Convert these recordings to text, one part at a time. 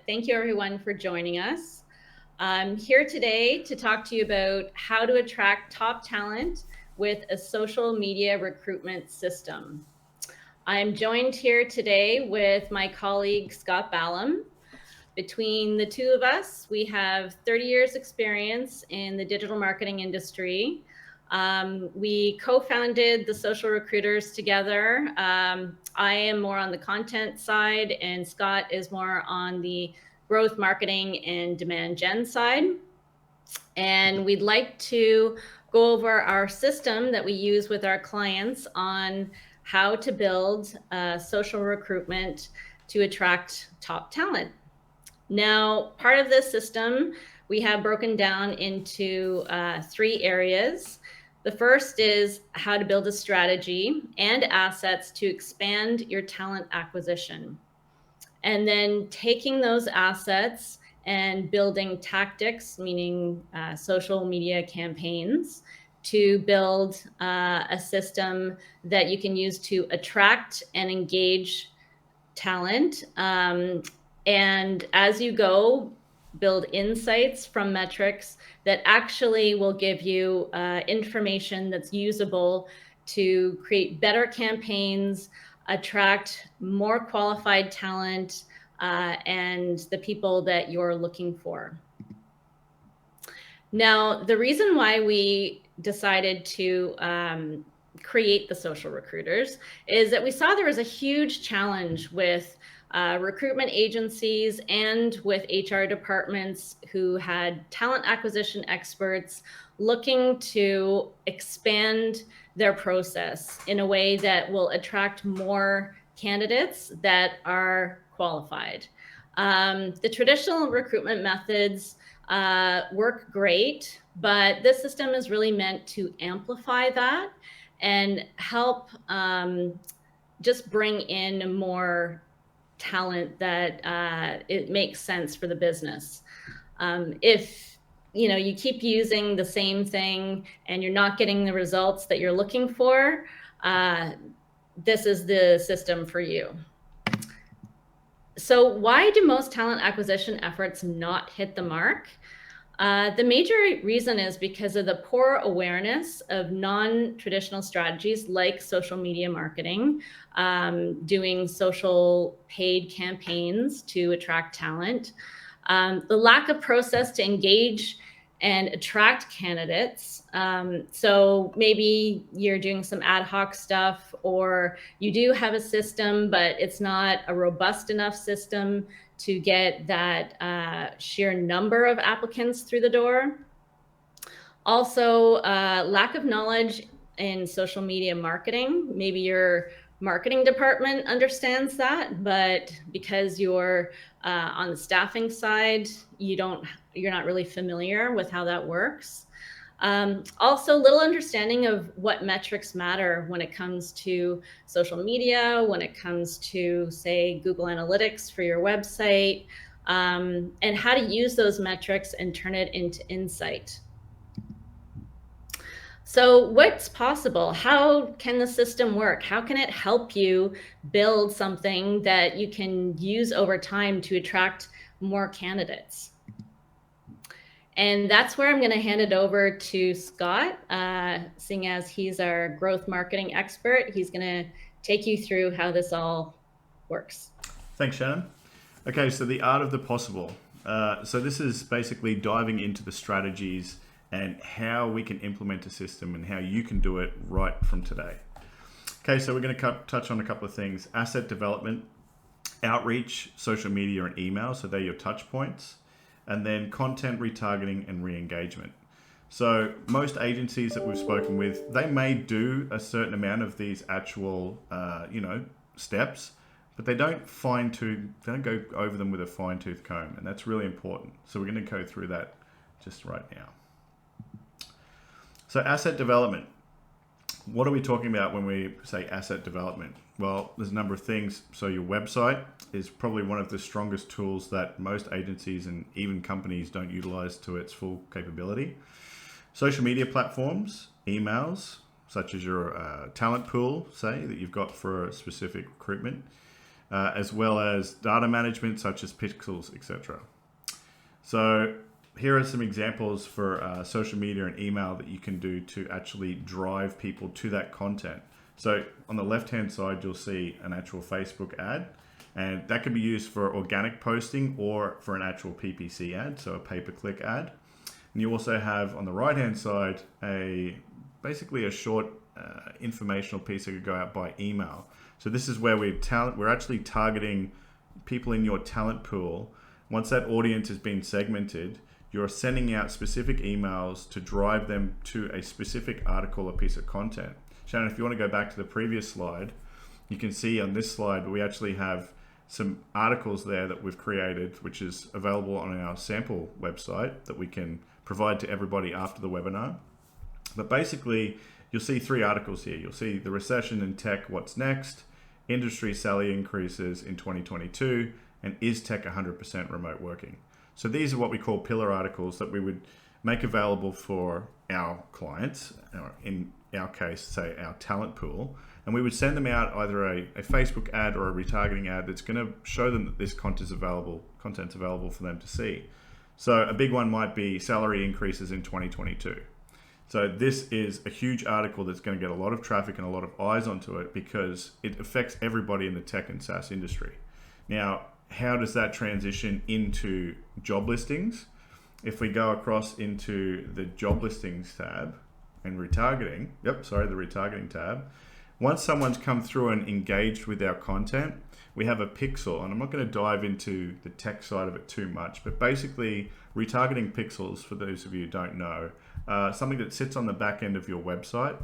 Thank you everyone for joining us. I'm here today to talk to you about how to attract top talent with a social media recruitment system. I'm joined here today with my colleague, Scott Ballum. Between the two of us, we have 30 years experience in the digital marketing industry. We co-founded the Social Recruiters together. I am more on the content side and Scott is more on the growth marketing and demand gen side. And we'd like to go over our system that we use with our clients on how to build social recruitment to attract top talent. Now, part of this system we have broken down into 3 areas. The first is how to build a strategy and assets to expand your talent acquisition. And then taking those assets and building tactics, meaning social media campaigns, to build a system that you can use to attract and engage talent. And as you go, build insights from metrics that actually will give you information that's usable to create better campaigns, attract more qualified talent, and the people that you're looking for. Now, the reason why we decided to create the Social Recruiters is that we saw there was a huge challenge with recruitment agencies and with HR departments who had talent acquisition experts looking to expand their process in a way that will attract more candidates that are qualified. The traditional recruitment methods work great, but this system is really meant to amplify that and help just bring in more talent that it makes sense for the business. If you keep using the same thing and you're not getting the results that you're looking for, this is the system for you. So why do most talent acquisition efforts not hit the mark? The major reason is because of the poor awareness of non-traditional strategies like social media marketing, doing social paid campaigns to attract talent, the lack of process to engage and attract candidates. So maybe you're doing some ad hoc stuff, or you do have a system, but it's not a robust enough system to get that sheer number of applicants through the door. Also, lack of knowledge in social media marketing. Maybe your marketing department understands that, but because you're on the staffing side, you're not really familiar with how that works. Also, little understanding of what metrics matter when it comes to social media, when it comes to, say, Google Analytics for your website, and how to use those metrics and turn it into insight. So what's possible? How can the system work? How can it help you build something that you can use over time to attract more candidates? And that's where I'm going to hand it over to Scott, seeing as he's our growth marketing expert. He's going to take you through how this all works. Thanks, Shannon. Okay, so the art of the possible. So this is basically diving into the strategies and how we can implement a system and how you can do it right from today. Okay, so we're going to touch on a couple of things: asset development, outreach, social media and email. So they're your touch points. And then content retargeting and re-engagement. So most agencies that we've spoken with, they may do a certain amount of these actual, steps, but they don't go over them with a fine-tooth comb, and that's really important. So we're going to go through that just right now. So asset development. What are we talking about when we say asset development? Well, there's a number of things. So your website is probably one of the strongest tools that most agencies and even companies don't utilize to its full capability. Social media platforms, emails, such as your talent pool, say, that you've got for a specific recruitment. as well as data management such as pixels, etc. So here are some examples for social media and email that you can do to actually drive people to that content. So on the left-hand side, you'll see an actual Facebook ad, and that can be used for organic posting or for an actual PPC ad, so a pay-per-click ad. And you also have on the right-hand side basically a short informational piece that could go out by email. So this is where we're actually targeting people in your talent pool. Once that audience has been segmented, you're sending out specific emails to drive them to a specific article or piece of content. Shannon, if you want to go back to the previous slide, you can see on this slide we actually have some articles there that we've created, which is available on our sample website that we can provide to everybody after the webinar. But basically, you'll see 3 articles here. You'll see the recession in tech, what's next, industry salary increases in 2022, and is tech 100% remote working. So these are what we call pillar articles that we would make available for our clients, or in our case, say our talent pool, and we would send them out either a Facebook ad or a retargeting ad that's going to show them that this content's available for them to see. So a big one might be salary increases in 2022. So this is a huge article that's going to get a lot of traffic and a lot of eyes onto it because it affects everybody in the tech and SaaS industry. Now, how does that transition into job listings? If we go across into the job listings tab and retargeting, the retargeting tab, once someone's come through and engaged with our content, we have a pixel, and I'm not going to dive into the tech side of it too much, but basically retargeting pixels, for those of you who don't know, something that sits on the back end of your website,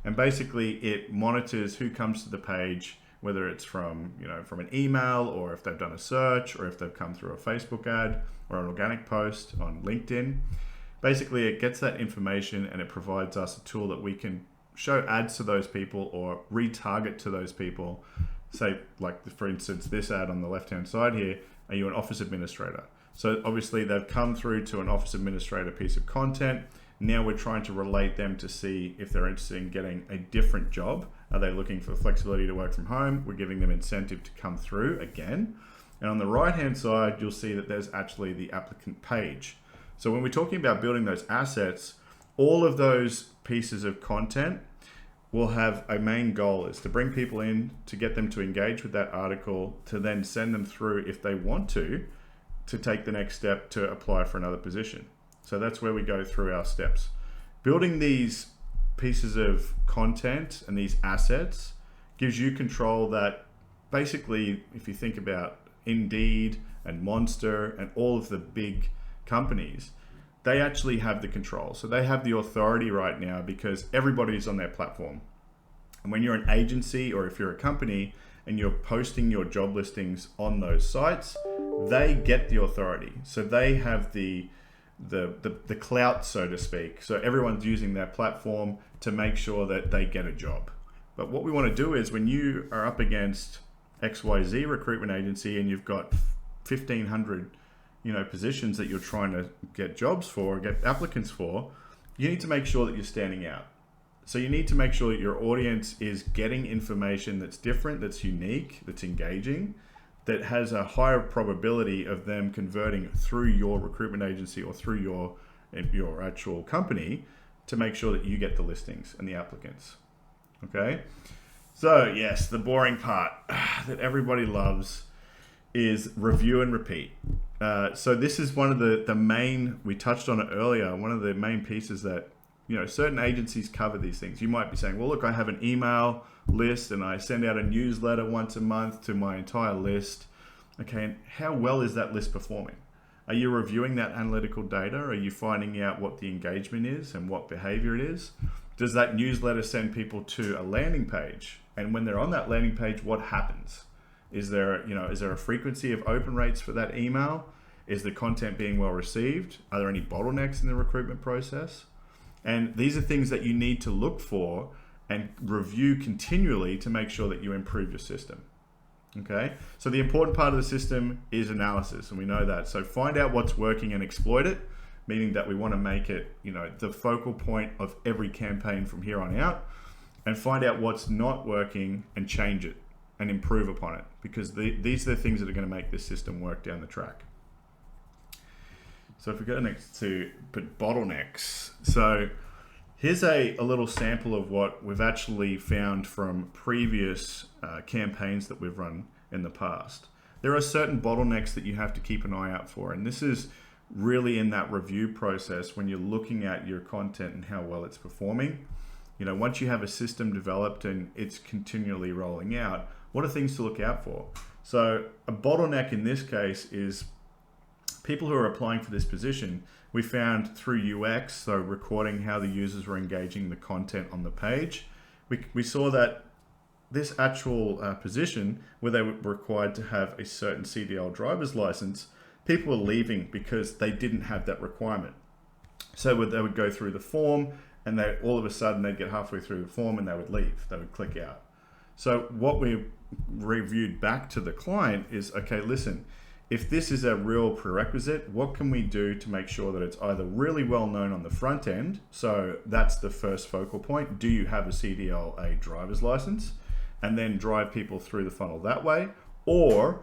and basically it monitors who comes to the page, whether it's from an email, or if they've done a search, or if they've come through a Facebook ad or an organic post on LinkedIn. Basically, it gets that information and it provides us a tool that we can show ads to those people or retarget to those people. Say, like for instance, this ad on the left-hand side here, are you an office administrator? So obviously they've come through to an office administrator piece of content. Now we're trying to relate them to see if they're interested in getting a different job. Are they looking for the flexibility to work from home? We're giving them incentive to come through again. And on the right-hand side, you'll see that there's actually the applicant page. So when we're talking about building those assets, all of those pieces of content will have a main goal is to bring people in, to get them to engage with that article, to then send them through if they want to take the next step to apply for another position. So that's where we go through our steps. Building these pieces of content and these assets gives you control that basically, if you think about Indeed and Monster and all of the big companies, they actually have the control. So they have the authority right now because everybody's on their platform. And when you're an agency or if you're a company and you're posting your job listings on those sites, they get the authority. So they have the clout, so to speak. So everyone's using their platform to make sure that they get a job. But what we want to do is when you are up against XYZ recruitment agency and you've got 1,500 positions that you're trying to get jobs for, get applicants for, you need to make sure that you're standing out. So you need to make sure that your audience is getting information that's different, that's unique, that's engaging, that has a higher probability of them converting through your recruitment agency or through your actual company to make sure that you get the listings and the applicants. Okay? So yes, the boring part that everybody loves is review and repeat. So this is one of the main, we touched on it earlier, one of the main pieces that, certain agencies cover these things. You might be saying, well, look, I have an email list and I send out a newsletter once a month to my entire list. Okay, and how well is that list performing? Are you reviewing that analytical data? Are you finding out what the engagement is and what behavior it is? Does that newsletter send people to a landing page? And when they're on that landing page, what happens? Is there a frequency of open rates for that email? Is the content being well received? Are there any bottlenecks in the recruitment process? And these are things that you need to look for and review continually to make sure that you improve your system. Okay, so the important part of the system is analysis, and we know that. So find out what's working and exploit it, meaning that we want to make it, the focal point of every campaign from here on out, and find out what's not working and change it. and improve upon it, because these are the things that are going to make this system work down the track. So if we go next to bottlenecks, so here's a little sample of what we've actually found from previous campaigns that we've run in the past. There are certain bottlenecks that you have to keep an eye out for, and this is really in that review process when you're looking at your content and how well it's performing. You know, once you have a system developed and it's continually rolling out, what are things to look out for? So a bottleneck in this case is people who are applying for this position. We found through UX, so recording how the users were engaging the content on the page, we saw that this actual position where they were required to have a certain CDL driver's license, people were leaving because they didn't have that requirement. So they would go through the form, and they all of a sudden they'd get halfway through the form and they would leave, they would click out. So what we reviewed back to the client is, okay, listen, if this is a real prerequisite, what can we do to make sure that it's either really well known on the front end, so that's the first focal point, do you have a CDLA driver's license, and then drive people through the funnel that way, or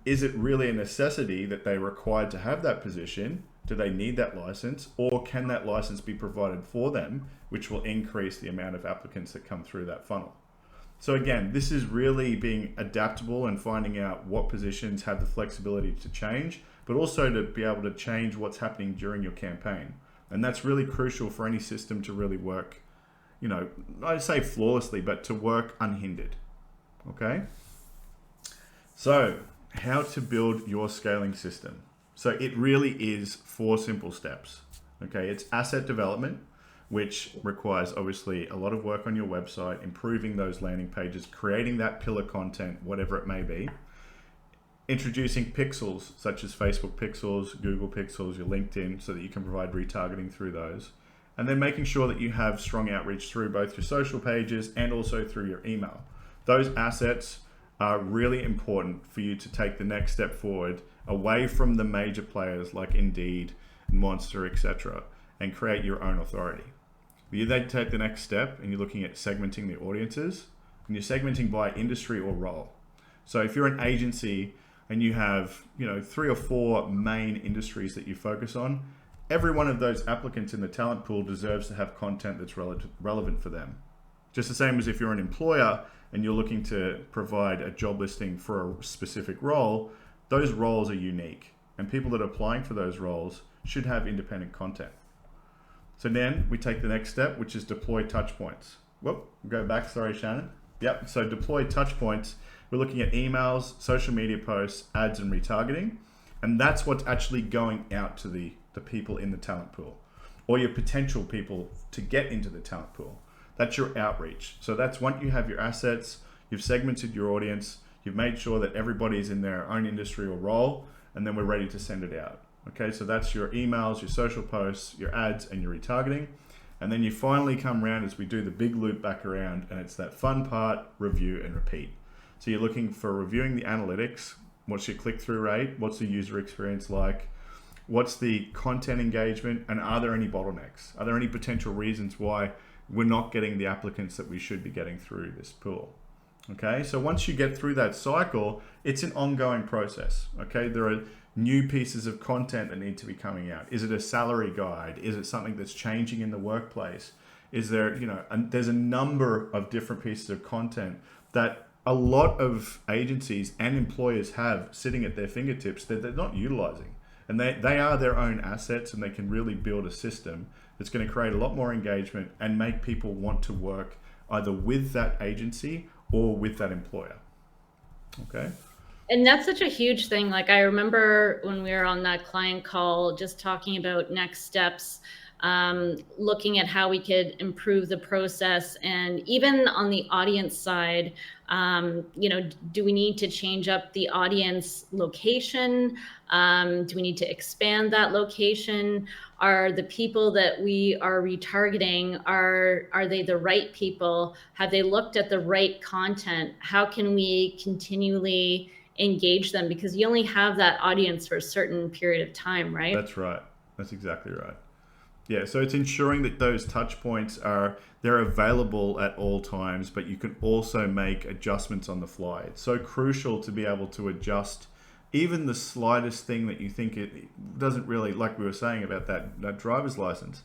is it really a necessity that they're required to have that position? Do they need that license, or can that license be provided for them, which will increase the amount of applicants that come through that funnel? So again, this is really being adaptable and finding out what positions have the flexibility to change, but also to be able to change what's happening during your campaign. And that's really crucial for any system to really work, you know, I'd say flawlessly, but to work unhindered. Okay? So how to build your scaling system. So it really is 4 simple steps. Okay, it's asset development, which requires obviously a lot of work on your website, improving those landing pages, creating that pillar content, whatever it may be. Introducing pixels such as Facebook pixels, Google pixels, your LinkedIn, so that you can provide retargeting through those. And then making sure that you have strong outreach through both your social pages and also through your email. Those assets are really important for you to take the next step forward away from the major players like Indeed, Monster, etc., and create your own authority. You then take the next step and you're looking at segmenting the audiences, and you're segmenting by industry or role. So if you're an agency and you have, you know, 3 or 4 main industries that you focus on, every one of those applicants in the talent pool deserves to have content that's relevant for them. Just the same as if you're an employer and you're looking to provide a job listing for a specific role, those roles are unique, and people that are applying for those roles should have independent content. So then we take the next step, which is deploy touch points. Whoop, go back, sorry, Shannon. Yep, so deploy touch points. We're looking at emails, social media posts, ads, and retargeting. And that's what's actually going out to the people in the talent pool, or your potential people to get into the talent pool. That's your outreach. So that's once you have your assets, you've segmented your audience, you've made sure that everybody's in their own industry or role, and then we're ready to send it out. Okay, so that's your emails, your social posts, your ads, and your retargeting. And then you finally come around as we do the big loop back around, and it's that fun part, review and repeat. So you're looking for reviewing the analytics. What's your click-through rate? What's the user experience like? What's the content engagement? And are there any bottlenecks? Are there any potential reasons why we're not getting the applicants that we should be getting through this pool? Okay, so once you get through that cycle, it's an ongoing process. Okay, there are new pieces of content that need to be coming out. Is it a salary guide? Is it something that's changing in the workplace? Is there, you know, there's a number of different pieces of content that a lot of agencies and employers have sitting at their fingertips that they're not utilizing. And they are their own assets, and they can really build a system that's going to create a lot more engagement and make people want to work either with that agency or with that employer. Okay. And that's such a huge thing. Like, I remember when we were on that client call, just talking about next steps, looking at how we could improve the process. And even on the audience side, you know, do we need to change up the audience location? Do we need to expand that location? Are the people that we are retargeting, are they the right people? Have they looked at the right content? How can we continually engage them? Because you only have that audience for a certain period of time, right? That's right. That's exactly right. Yeah, so it's ensuring that those touch points they're available at all times, but you can also make adjustments on the fly. It's so crucial to be able to adjust even the slightest thing that you think it doesn't really, like we were saying about that driver's license.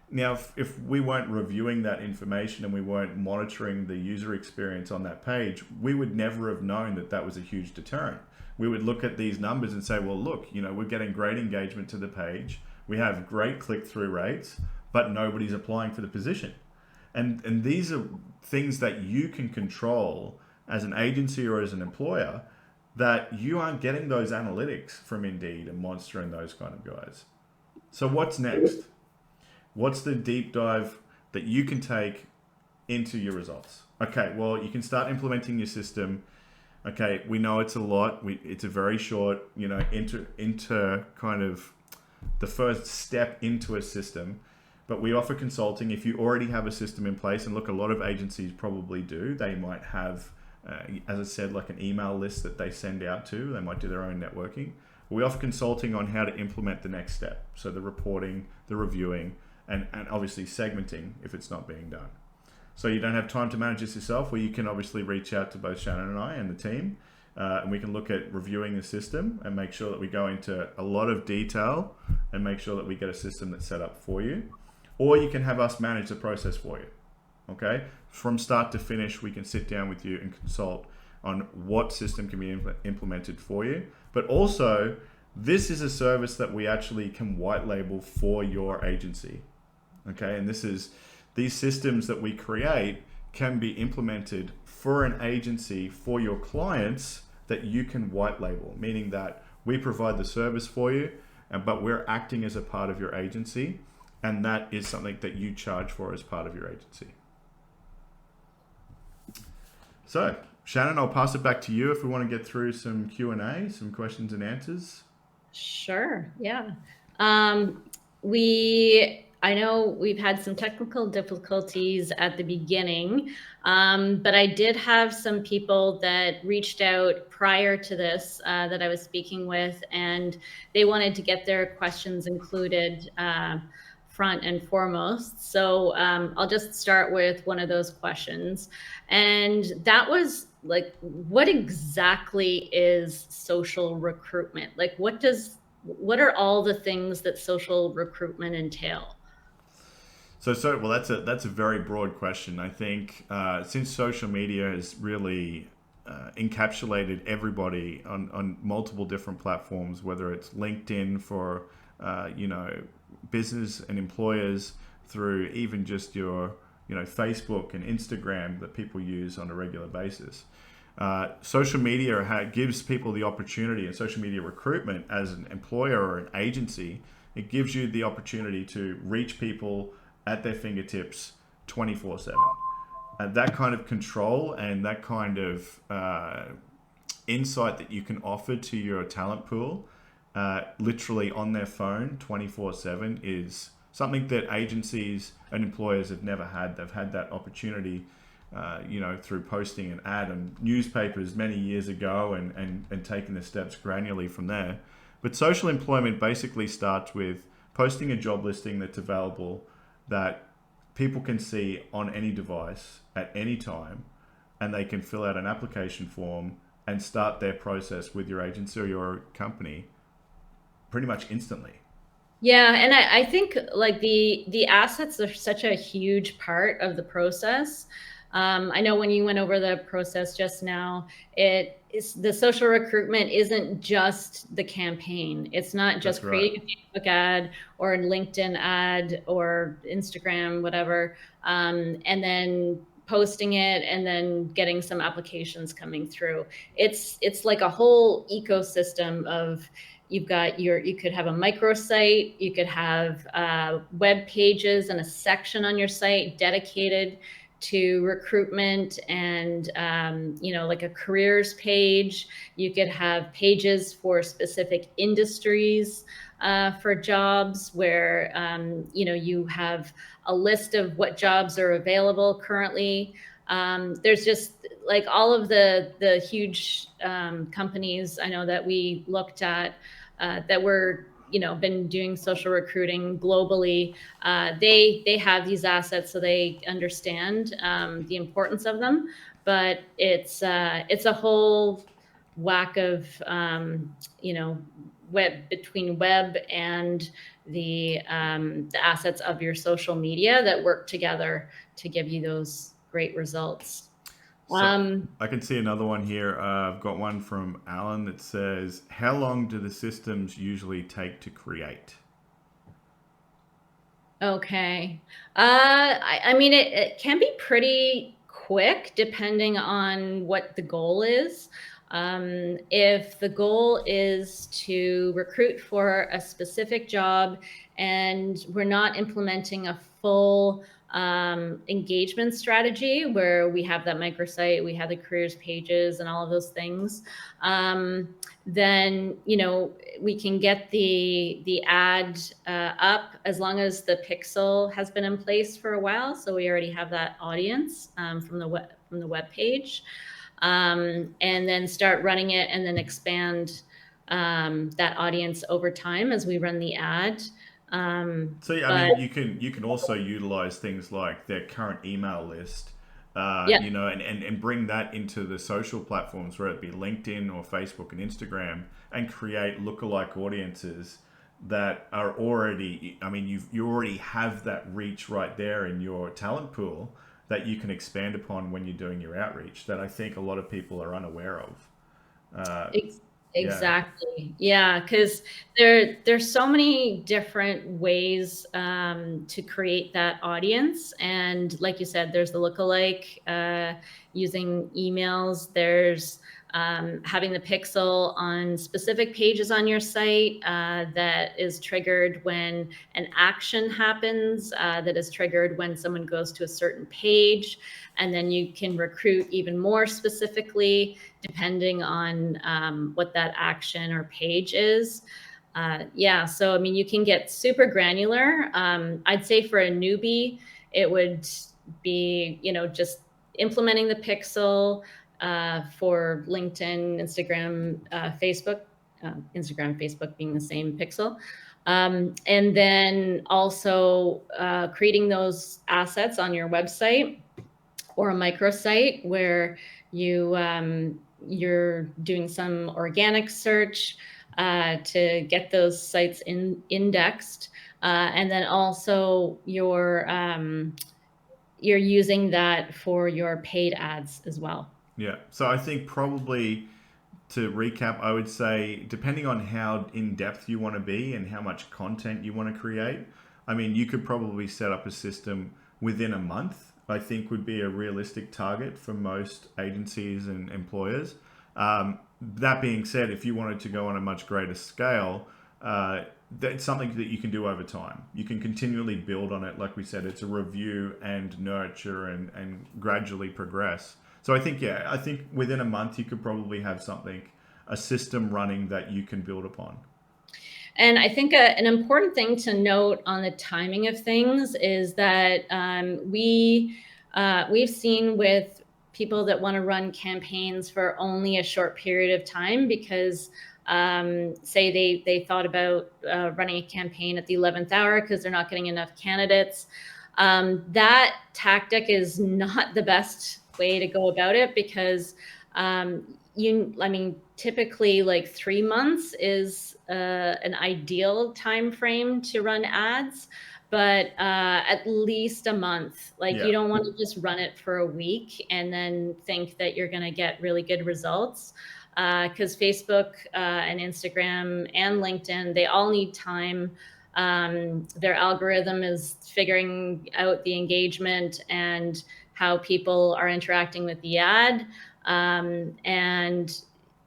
Now, if we weren't reviewing that information and we weren't monitoring the user experience on that page, we would never have known that that was a huge deterrent. We would look at these numbers and say, well, look, we're getting great engagement to the page. We have great click-through rates, but nobody's applying for the position. And these are things that you can control as an agency or as an employer, that you aren't getting those analytics from Indeed and Monster and those kind of guys. So what's next? What's the deep dive that you can take into your results? Okay, well, you can start implementing your system. Okay, we know it's a lot. It's a very short, into kind of the first step into a system. But we offer consulting if you already have a system in place. And look, a lot of agencies probably do. They might have, as I said, like an email list that they send out to. They might do their own networking. We offer consulting on how to implement the next step. So the reporting, the reviewing, and obviously segmenting if it's not being done. So you don't have time to manage this yourself, well, you can obviously reach out to both Shannon and I and the team, and we can look at reviewing the system and make sure that we go into a lot of detail and make sure that we get a system that's set up for you. Or you can have us manage the process for you. Okay? From start to finish, we can sit down with you and consult on what system can be implemented for you. But also, this is a service that we actually can white label for your agency. Okay? And these systems that we create can be implemented for an agency, for your clients, that you can white label, meaning that we provide the service for you, but we're acting as a part of your agency, and that is something that you charge for as part of your agency. So, Shannon, I'll pass it back to you if we want to get through some Q&A, some questions and answers. Sure, yeah. I know we've had some technical difficulties at the beginning, but I did have some people that reached out prior to this that I was speaking with, and they wanted to get their questions included front and foremost. So I'll just start with one of those questions. And that was like, what exactly is social recruitment? Like, what are all the things that social recruitment entail? Well, that's a very broad question. I think since social media has really encapsulated everybody on multiple different platforms, whether it's LinkedIn for business and employers, through even just your Facebook and Instagram that people use on a regular basis. Social media gives people the opportunity, and social media recruitment as an employer or an agency, it gives you the opportunity to reach people at their fingertips 24/7. And that kind of control and that kind of insight that you can offer to your talent pool literally on their phone 24/7 is something that agencies and employers have never had. They've had that opportunity through posting an ad in newspapers many years ago and taking the steps granularly from there. But social employment basically starts with posting a job listing that's available, that people can see on any device at any time, and they can fill out an application form and start their process with your agency or your company pretty much instantly. Yeah, and I think like the assets are such a huge part of the process. I know when you went over the process just now, the social recruitment isn't just the campaign. It's not just That's right. creating a Facebook ad or a LinkedIn ad or Instagram, whatever, and then posting it and then getting some applications coming through. It's like a whole ecosystem of, you could have a microsite, you could have web pages and a section on your site dedicated to recruitment and like a careers page. You could have pages for specific industries for jobs where you have a list of what jobs are available currently. There's just like all of the huge companies I know that we looked at that were been doing social recruiting globally, they have these assets, so they understand the importance of them. But it's a whole whack of between web and the assets of your social media that work together to give you those great results. So I can see another one here. I've got one from Alan that says, "How long do the systems usually take to create?" Okay. I mean, it can be pretty quick depending on what the goal is. If the goal is to recruit for a specific job and we're not implementing a full engagement strategy where we have that microsite, we have the careers pages and all of those things, then we can get the ad up as long as the pixel has been in place for a while. So we already have that audience from the web page, and then start running it, and then expand that audience over time as we run the ad. So yeah, I But mean, you can also utilize things like their current email list, yeah, and bring that into the social platforms, whether it be LinkedIn or Facebook and Instagram, and create lookalike audiences that are already. I mean, you already have that reach right there in your talent pool that you can expand upon when you're doing your outreach. That I think a lot of people are unaware of. Uh, Ex yeah, exactly. Yeah, because there's so many different ways to create that audience. And like you said, there's the lookalike, using emails. There's having the pixel on specific pages on your site that is triggered when an action happens, that is triggered when someone goes to a certain page. And then you can recruit even more specifically depending on what that action or page is. Yeah, so I mean, you can get super granular. I'd say for a newbie, it would be, just implementing the pixel for LinkedIn, Instagram, Facebook, Instagram, Facebook being the same pixel. And then also creating those assets on your website or a microsite where you're doing some organic search to get those sites indexed, and then also you're using that for your paid ads as well. yeah. So I think probably, to recap, I would say, depending on how in depth you want to be and how much content you want to create, I mean, you could probably set up a system within a month. I think would be a realistic target for most agencies and employers. That being said, if you wanted to go on a much greater scale, that's something that you can do over time. You can continually build on it. Like we said, it's a review and nurture and gradually progress. So I think, yeah, I think within a month you could probably have something, a system running that you can build upon. And I think an important thing to note on the timing of things is that we've seen with people that want to run campaigns for only a short period of time because say they thought about running a campaign at the 11th hour because they're not getting enough candidates. That tactic is not the best way to go about it because I mean, typically like 3 months is an ideal time frame to run ads, but at least a month. Like you Yeah, don't want to just run it for a week and then think that you're going to get really good results. Because Facebook and Instagram and LinkedIn, they all need time. Their algorithm is figuring out the engagement and how people are interacting with the ad. And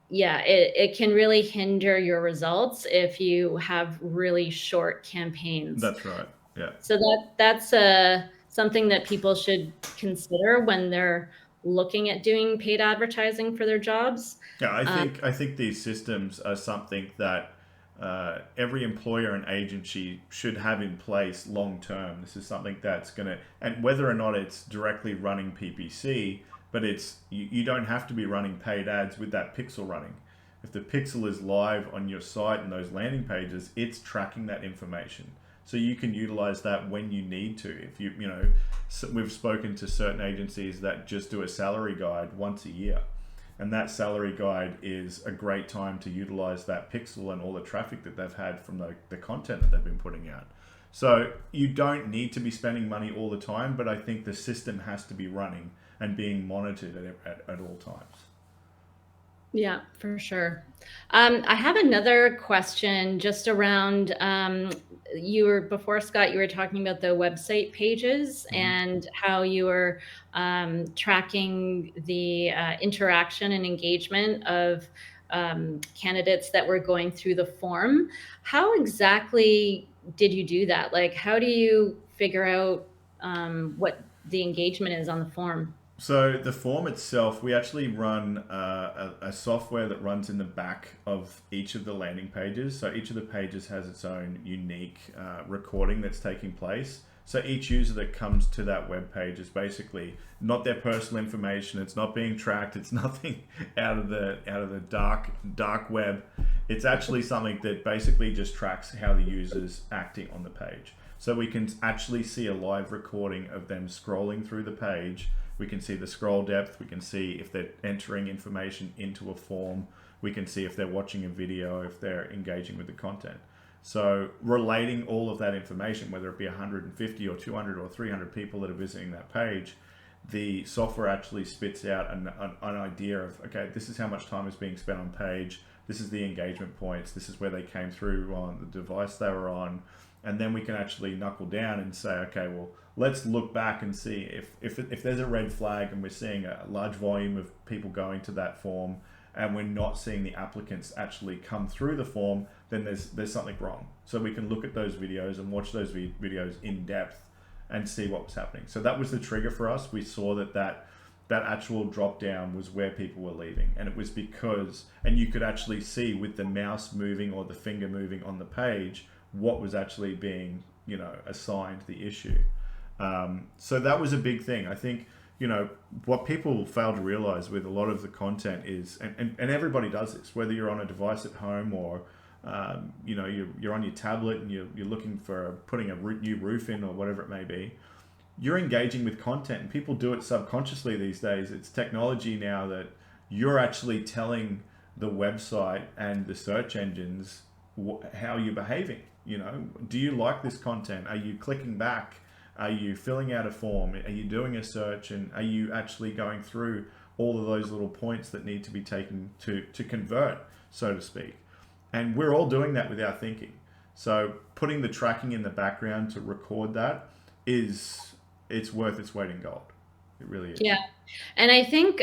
yeah, it can really hinder your results if you have really short campaigns. that's right. Yeah. So that's something that people should consider when they're looking at doing paid advertising for their jobs. Yeah, I Um, think I think these systems are something that every employer and agency should have in place long term. This is something that's gonna, and whether or not it's directly running PPC, but you don't have to be running paid ads with that pixel running. If the pixel is live on your site and those landing pages, it's tracking that information. So you can utilize that when you need to. If we've spoken to certain agencies that just do a salary guide once a year. And that salary guide is a great time to utilize that pixel and all the traffic that they've had from the content that they've been putting out. So you don't need to be spending money all the time, but I think the system has to be running and being monitored at all times. Yeah, for sure. I have another question just around, before Scott, you were talking about the website pages and how you were tracking the interaction and engagement of candidates that were going through the form. How exactly did you do that? Like, how do you figure out what the engagement is on the form? So the form itself, we actually run a software that runs in the back of each of the landing pages. So each of the pages has its own unique recording that's taking place. So each user that comes to that web page is basically not their personal information. It's not being tracked. It's nothing out of the dark web. It's actually something that basically just tracks how the user's acting on the page. So we can actually see a live recording of them scrolling through the page. We can see the scroll depth. We can see if they're entering information into a form. We can see if they're watching a video, if they're engaging with the content. So relating all of that information, whether it be 150 or 200 or 300 people that are visiting that page, the software actually spits out an idea of, okay, this is how much time is being spent on page. This is the engagement points. This is where they came through on the device they were on. And then we can actually knuckle down and say, okay, well, let's look back and see if there's a red flag and we're seeing a large volume of people going to that form and we're not seeing the applicants actually come through the form, then there's something wrong. So we can look at those videos and watch those videos in depth and see what was happening. So that was the trigger for us. We saw that actual drop down was where people were leaving, and it was because, and you could actually see with the mouse moving or the finger moving on the page what was actually being assigned the issue. So that was a big thing. I think what people fail to realize with a lot of the content is, and everybody does this, whether you're on a device at home or you're on your tablet and you're looking for putting a new roof in or whatever it may be, you're engaging with content, and people do it subconsciously these days. It's technology now that you're actually telling the website and the search engines how you're behaving. Do you like this content? Are you clicking back? Are you filling out a form? Are you doing a search? And are you actually going through all of those little points that need to be taken to convert, so to speak? And we're all doing that without thinking. So putting the tracking in the background to record that it's worth its weight in gold. It really is. Yeah. And I think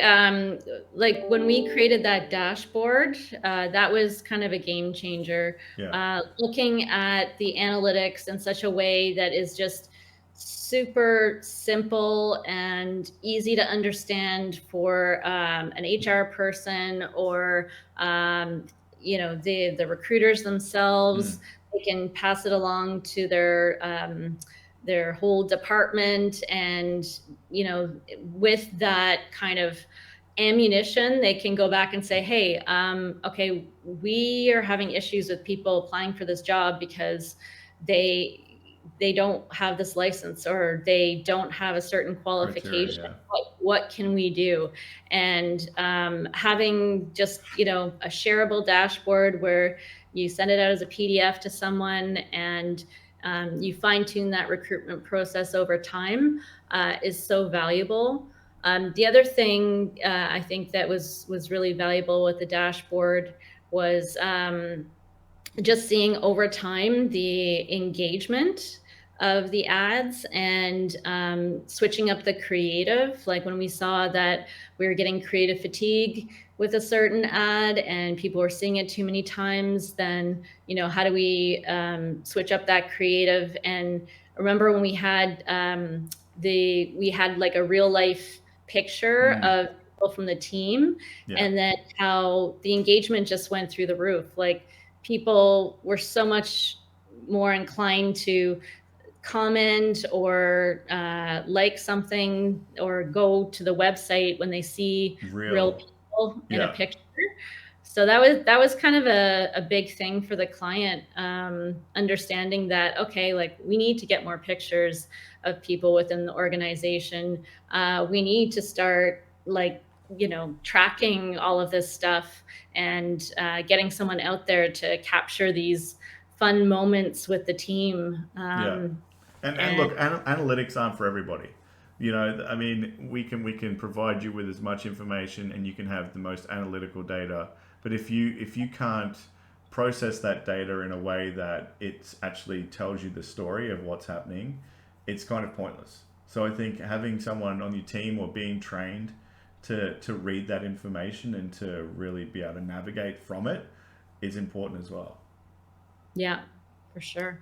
like when we created that dashboard, that was kind of a game changer. Yeah. Looking at the analytics in such a way that is just super simple and easy to understand for an HR person or the recruiters themselves. They can pass it along to their whole department, and with that kind of ammunition, they can go back and say, hey, okay, we are having issues with people applying for this job because they don't have this license or they don't have a certain qualification. Criteria, What can we do? And having just a shareable dashboard where you send it out as a PDF to someone and you fine tune that recruitment process over time is so valuable. The other thing I think that was really valuable with the dashboard was just seeing over time the engagement of the ads and switching up the creative. Like when we saw that we were getting creative fatigue with a certain ad and people were seeing it too many times, then how do we switch up that creative? And remember when we had like a real life picture of people from the team, and then how the engagement just went through the roof. Like people were so much more inclined to comment or like something or go to the website when they see real people in a picture. So that was kind of a big thing for the client, understanding that, okay, like we need to get more pictures of people within the organization. We need to start like, tracking all of this stuff and getting someone out there to capture these fun moments with the team. Yeah. And And look, analytics aren't for everybody. I mean, we can provide you with as much information, and you can have the most analytical data. But if you can't process that data in a way that it actually tells you the story of what's happening, it's kind of pointless. So I think having someone on your team or being trained to read that information and to really be able to navigate from it is important as well. yeah, for sure.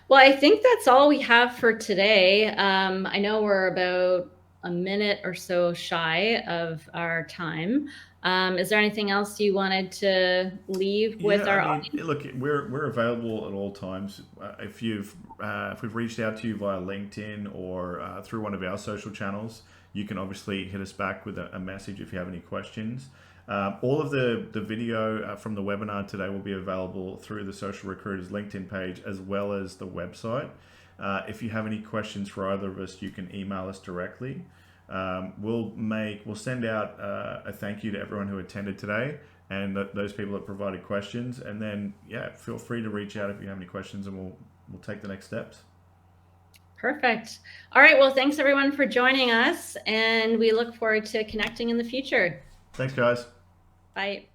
Well, I think that's all we have for today. I know we're about a minute or so shy of our time. Is there anything else you wanted to leave with Yeah, I our mean, audience? look, we're available at all times. If we've reached out to you via LinkedIn or through one of our social channels, you can obviously hit us back with a message if you have any questions. All of the video from the webinar today will be available through the Social Recruiters LinkedIn page as well as the website. If you have any questions for either of us, you can email us directly. We'll send out a thank you to everyone who attended today and those people that provided questions. And then, yeah, feel free to reach out if you have any questions, and we'll take the next steps. Perfect. All right. Well, thanks everyone for joining us, and we look forward to connecting in the future. Thanks, guys. Bye.